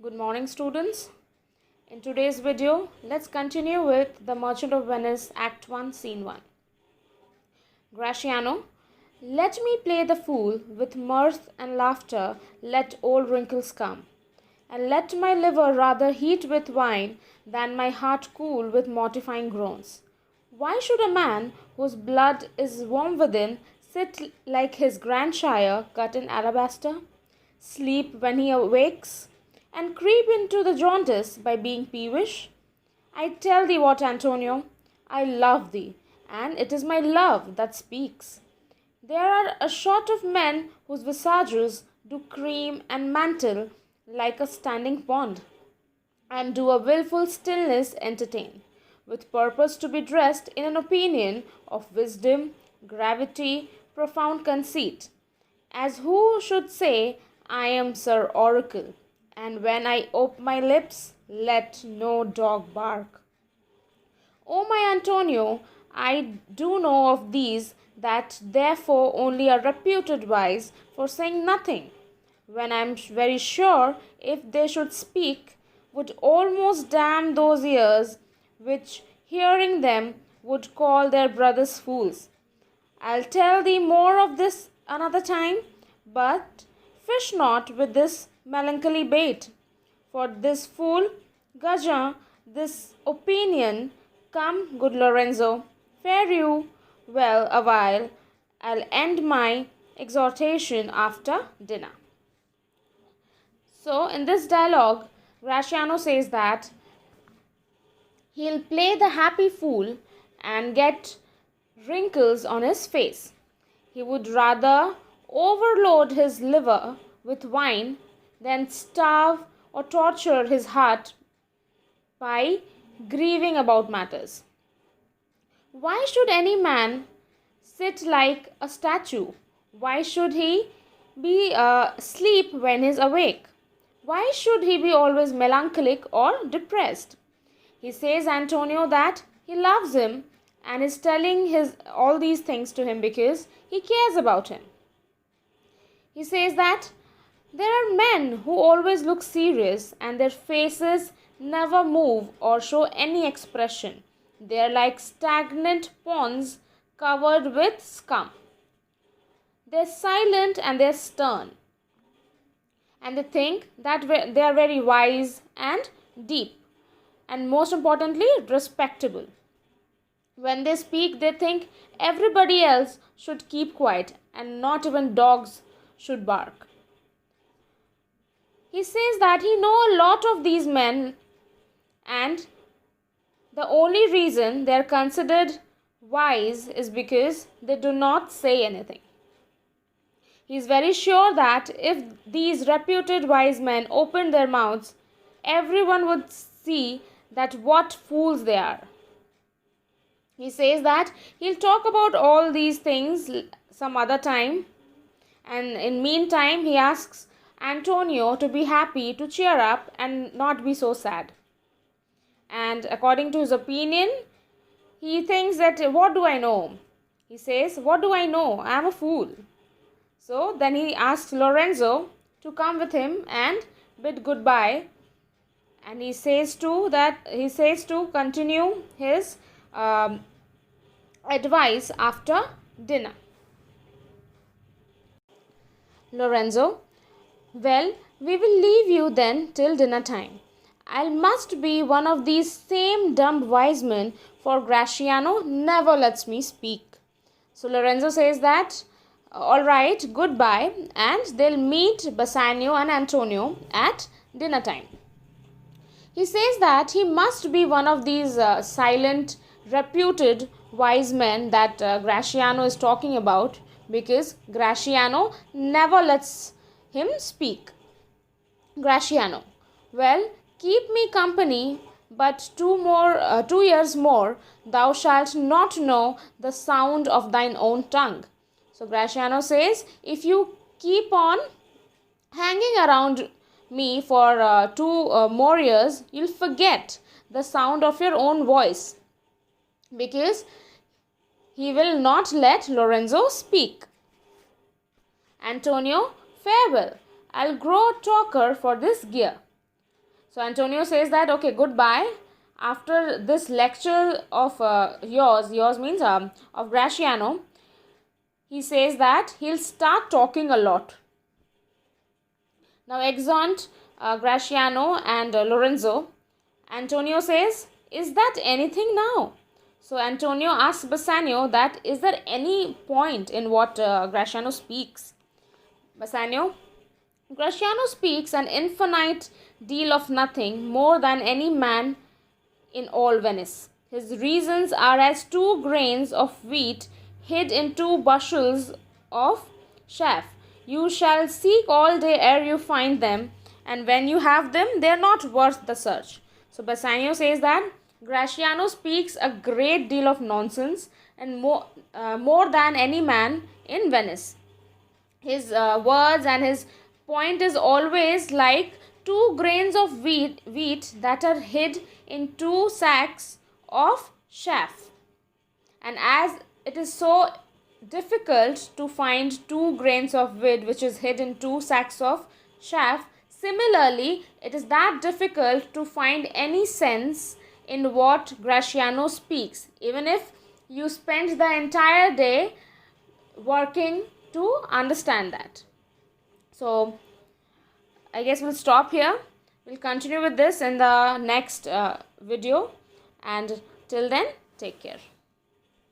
Good morning, students. In today's video, let's continue with The Merchant of Venice, Act 1, Scene 1. Gratiano, let me play the fool, with mirth and laughter let old wrinkles come, and let my liver rather heat with wine than my heart cool with mortifying groans. Why should a man whose blood is warm within sit like his grandsire cut in alabaster, sleep when he awakes, and creep into the jaundice by being peevish? I tell thee what, Antonio, I love thee, and it is my love that speaks. There are a sort of men whose visages do cream and mantle like a standing pond, and do a wilful stillness entertain, with purpose to be dressed in an opinion of wisdom, gravity, profound conceit, as who should say, I am Sir Oracle, and when I ope my lips, let no dog bark. O my Antonio, I do know of these that therefore only are reputed wise for saying nothing, when I am very sure if they should speak, would almost damn those ears which, hearing them, would call their brothers fools. I'll tell thee more of this another time, but fish not with this melancholy bait. For this fool, Gajan, this opinion, come, good Lorenzo, fare you well a while. I'll end my exhortation after dinner. So, in this dialogue, Gratiano says that he'll play the happy fool and get wrinkles on his face. He would rather overload his liver with wine than starve or torture his heart by grieving about matters. Why should any man sit like a statue? Why should he be asleep when he is awake? Why should he be always melancholic or depressed? He says, Antonio, that he loves him and is telling all these things to him because he cares about him. He says that there are men who always look serious and their faces never move or show any expression. They are like stagnant ponds covered with scum. They are silent and they are stern. And they think that they are very wise and deep, and most importantly, respectable. When they speak, they think everybody else should keep quiet and not even dogs should bark. He says that he knows a lot of these men, and the only reason they are considered wise is because they do not say anything. He is very sure that if these reputed wise men opened their mouths, everyone would see that what fools they are. He says that he'll talk about all these things some other time, and in meantime he asks Antonio to be happy, to cheer up and not be so sad. And according to his opinion, he thinks that what do I know? He says, what do I know? I am a fool. So then he asks Lorenzo to come with him and bid goodbye, and he says to continue his advice after dinner. Lorenzo, well, we will leave you then till dinner time. I must be one of these same dumb wise men, for Gratiano never lets me speak. So Lorenzo says that, all right, goodbye, and they'll meet Bassanio and Antonio at dinner time. He says that he must be one of these silent, reputed wise men that Gratiano is talking about, because Gratiano never lets him speak. Gratiano, well, keep me company, but 2 years more, thou shalt not know the sound of thine own tongue. So Gratiano says, if you keep on hanging around me for 2 more years, you'll forget the sound of your own voice, because he will not let Lorenzo speak. Antonio, farewell. I'll grow a talker for this gear. So Antonio says that, okay, goodbye. After this lecture of yours means of Graciano, he says that he'll start talking a lot. Now exeunt Graciano and Lorenzo. Antonio says, is that anything now? So Antonio asks Bassanio that, is there any point in what Graciano speaks? Bassanio, Graciano speaks an infinite deal of nothing more than any man in all Venice. His reasons are as 2 grains of wheat hid in 2 bushels of chaff. You shall seek all day ere you find them, and when you have them, they are not worth the search. So Bassanio says that Graciano speaks a great deal of nonsense, and more than any man in Venice. His words and his point is always like 2 grains of wheat that are hid in 2 sacks of chaff. And as it is so difficult to find 2 grains of wheat which is hid in 2 sacks of chaff, similarly it is that difficult to find any sense in what Graciano speaks, even if you spend the entire day working to understand that. So I guess we'll stop here. We'll continue with this in the next video, and till then, take care.